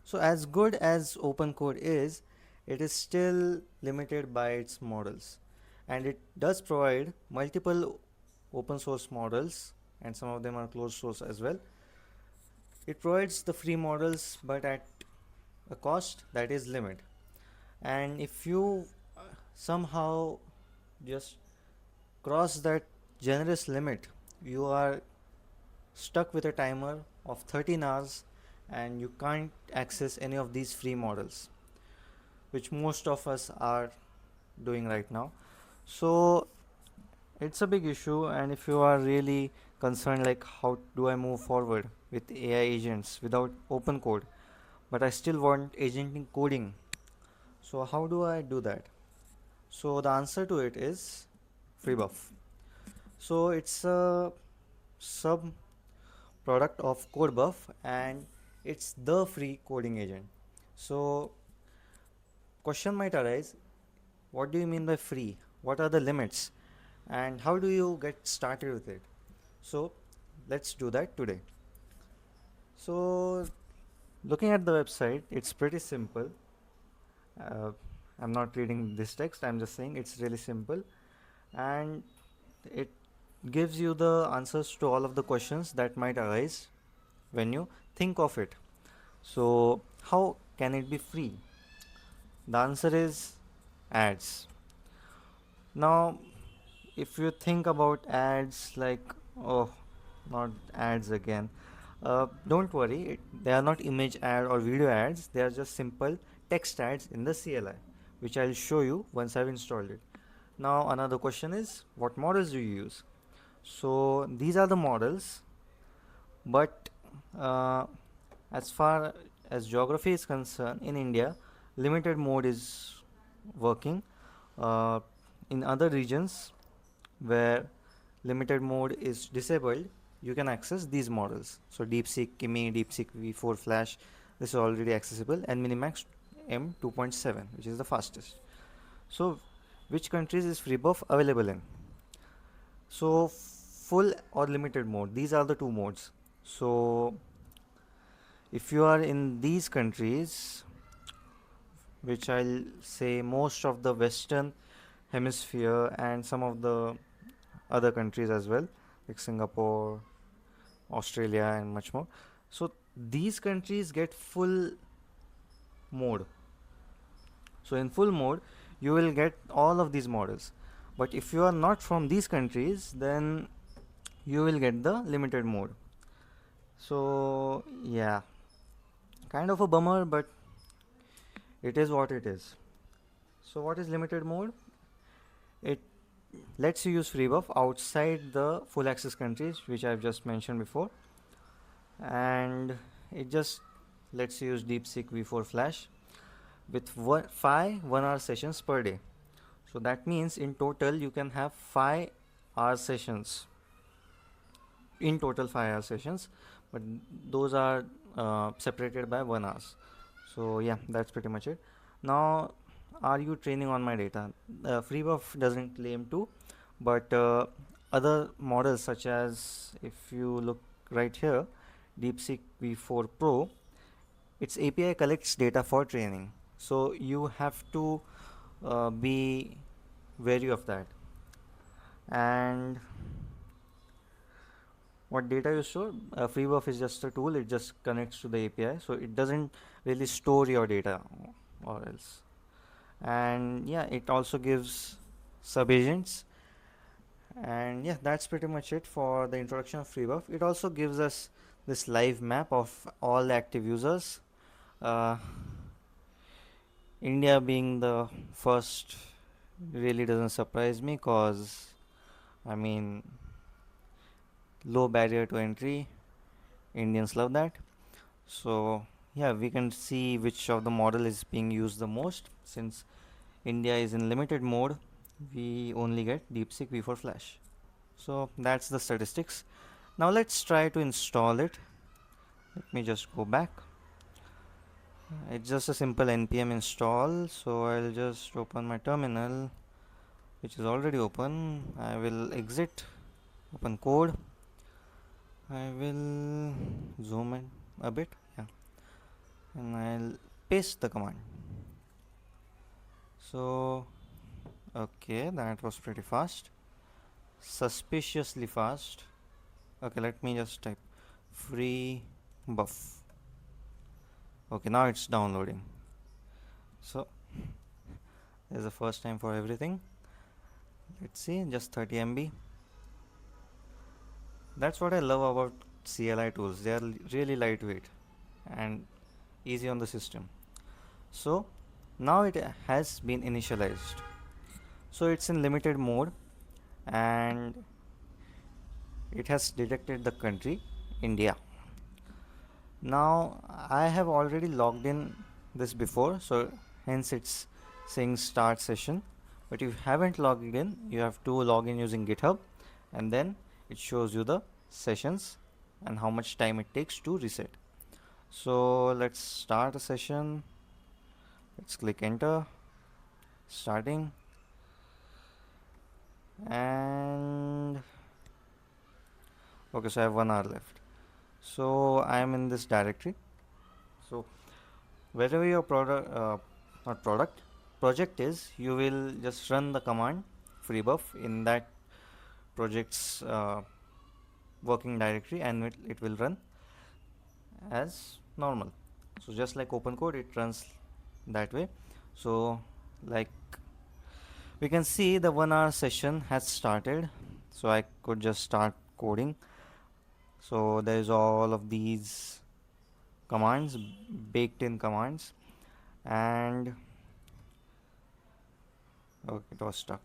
So as good as open code is, it is still limited by its models, and it does provide multiple open source models, and some of them are closed source as well. It provides the free models, but at a cost that is limit. And if you somehow just cross that generous limit, you are stuck with a timer of 13 hours, and you can't access any of these free models, which most of us are doing right now. So it's a big issue, and if you are really concerned like how do I move forward with AI agents without open code, but I still want agentic coding, so how do I do that? So the answer to it is FreeBuff. So it's a sub product of CodeBuff, and it's the free coding agent. So question might arise, what do you mean by free? What are the limits? And how do you get started with it? So let's do that today. So looking at the website, it's pretty simple. uh, I'm not reading this text, I'm just saying it's really simple, and it gives you the answers to all of the questions that might arise when you think of it. So how can it be free? The answer is ads. Now if you think about ads like, oh, not ads again, don't worry, they are not image ad or video ads, they are just simple text ads in the CLI, which I'll show you once I've installed it. Now another question is, what models do you use? So these are the models, but as far as geography is concerned, in India, limited mode is working. Uh, in other regions where limited mode is disabled, you can access these models. So DeepSeek, Kimi, DeepSeek V4 Flash, this is already accessible, and Minimax M2.7, which is the fastest. So which countries is FreeBuff available in? So full or limited mode, these are the two modes. So if you are in these countries, which I'll say most of the Western hemisphere and some of the other countries as well, like Singapore, Australia, and much more. So these countries get full mode. So in full mode, you will get all of these models. But if you are not from these countries, then you will get the limited mode. So yeah, kind of a bummer, but it is what it is. So what is limited mode? It lets you use FreeBuff outside the full access countries, which I've just mentioned before, and it just lets you use DeepSeek V4 Flash with 5 1-hour sessions per day. So that means in total you can have 5-hour sessions. In total 5-hour sessions, but those are separated by 1 hour. So yeah, that's pretty much it. Now, are you training on my data? FreeBuff doesn't claim to, but other models such as, if you look right here, DeepSeek V4 Pro, its API collects data for training. So you have to be wary of that. And what data you store? FreeBuff is just a tool, it just connects to the API, so it doesn't really store your data or else. And yeah, it also gives sub agents. And yeah, that's pretty much it for the introduction of FreeBuff. It also gives us this live map of all the active users. uh, India being the first really doesn't surprise me, cause I mean, low barrier to entry, Indians love that. So yeah, we can see which of the model is being used the most. Since India is in limited mode, we only get DeepSeek V4 Flash. So that's the statistics. Now let's try to install it. Let me just go back. It's just a simple npm install, so I'll just open my terminal, which is already open. I will exit, open code. I will zoom in a bit. Yeah. and I'll paste the command. So okay, that was pretty fast, suspiciously fast. Okay, let me just type free buff. Okay, now it's downloading. So there's the first time for everything. Let's see, just 30 MB. That's what I love about CLI tools. They are really lightweight and easy on the system. So now it has been initialized. So it's in limited mode and it has detected the country India. Now I have already logged in this before, so hence it's saying start session. But if you haven't logged in, you have to log in using GitHub, and then it shows you the sessions and how much time it takes to reset. So let's start a session. Let's click enter, starting, and okay, so I have 1 hour left. So I am in this directory. So wherever your project is, you will just run the command FreeBuff in that project's working directory, and it will run as normal. So just like open code, it runs that way. So like we can see the 1 hour session has started, so I could just start coding. So there is all of these commands, baked in commands, and okay, it was stuck.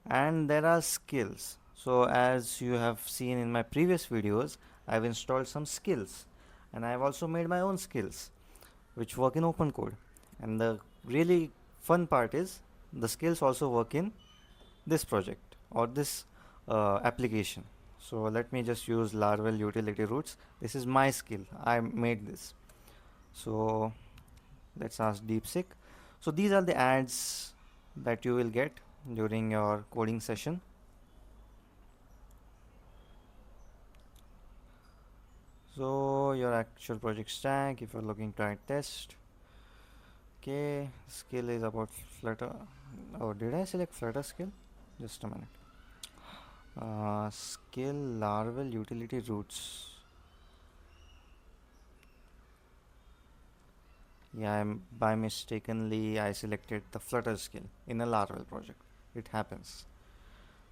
And there are skills. So as you have seen in my previous videos, I've installed some skills, and I've also made my own skills which work in open code. And the really fun part is the skills also work in this project or this application. So let me just use Laravel utility roots. This is my skill, I made this. So let's ask DeepSeek. So these are the ads that you will get during your coding session. So your actual project stack, if you're looking to add test. Okay, skill is about Flutter. Oh, did I select Flutter skill? Just a minute. Skill Laravel utility roots. Yeah, by mistakenly I selected the Flutter skill in a Laravel project. It happens.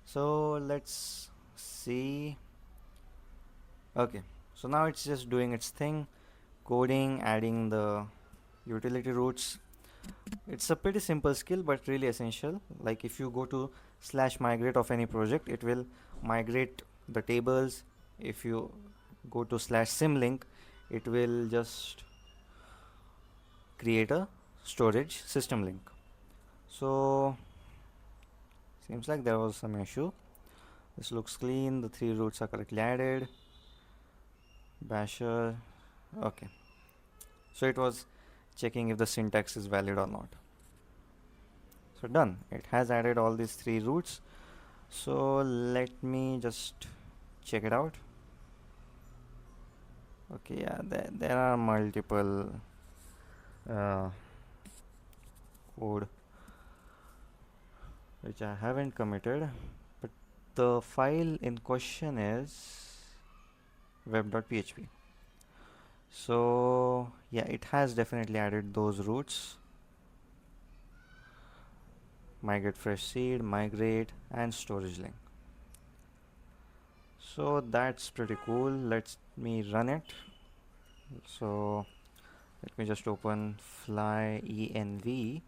So let's see. Okay, so now it's just doing its thing, coding, adding the utility roots. It's a pretty simple skill but really essential. Like if you go to /migrate of any project, it will migrate the tables. If you go to /symlink, it will just create a storage system link. So seems like there was some issue. This looks clean, the 3 roots are correctly added. Basher, okay, so it was checking if the syntax is valid or not. So done, it has added all these 3 roots. So let me just check it out. Okay, yeah, there are multiple code which I haven't committed, but the file in question is web.php. So yeah, it has definitely added those roots: migrate fresh seed, migrate, and storage link. So that's pretty cool. Let me run it. So let me just open fly env.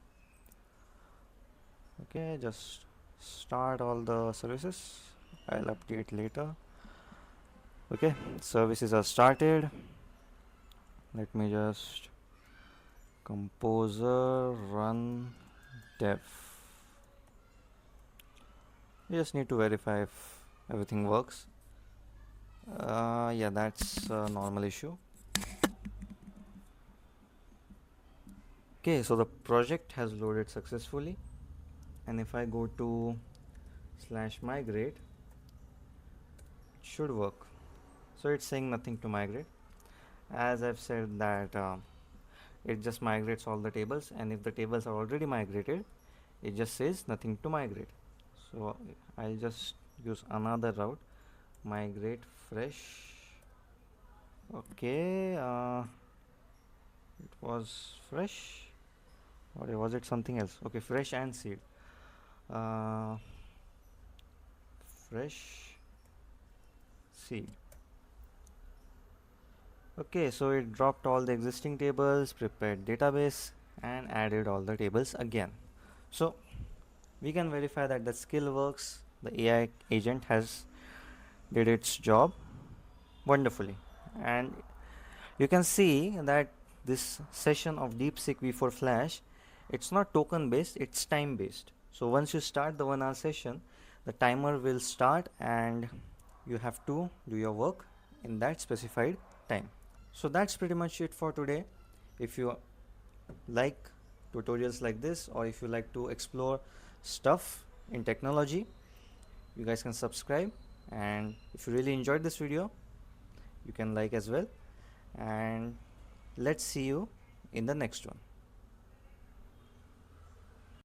Okay, just start all the services. I'll update later. Okay, services are started. Let me just composer run dev. You just need to verify if everything works. Yeah, that's a normal issue. Okay, so the project has loaded successfully, and if I go to /migrate, it should work. So it's saying nothing to migrate. As I've said that it just migrates all the tables, and if the tables are already migrated, it just says nothing to migrate. So I'll just use another route, migrate fresh. Okay, it was fresh, or was it something else? Okay, fresh and seed. uh, Fresh seed. Okay, so it dropped all the existing tables, prepared database, and added all the tables again. So we can verify that the skill works. The AI agent has did its job wonderfully, and you can see that this session of DeepSeek V4 Flash, it's not token based, it's time based. So once you start the 1 hour session, the timer will start and you have to do your work in that specified time. So that's pretty much it for today. If you like tutorials like this, or if you like to explore stuff in technology, you guys can subscribe, and if you really enjoyed this video, you can like as well, and let's see you in the next one.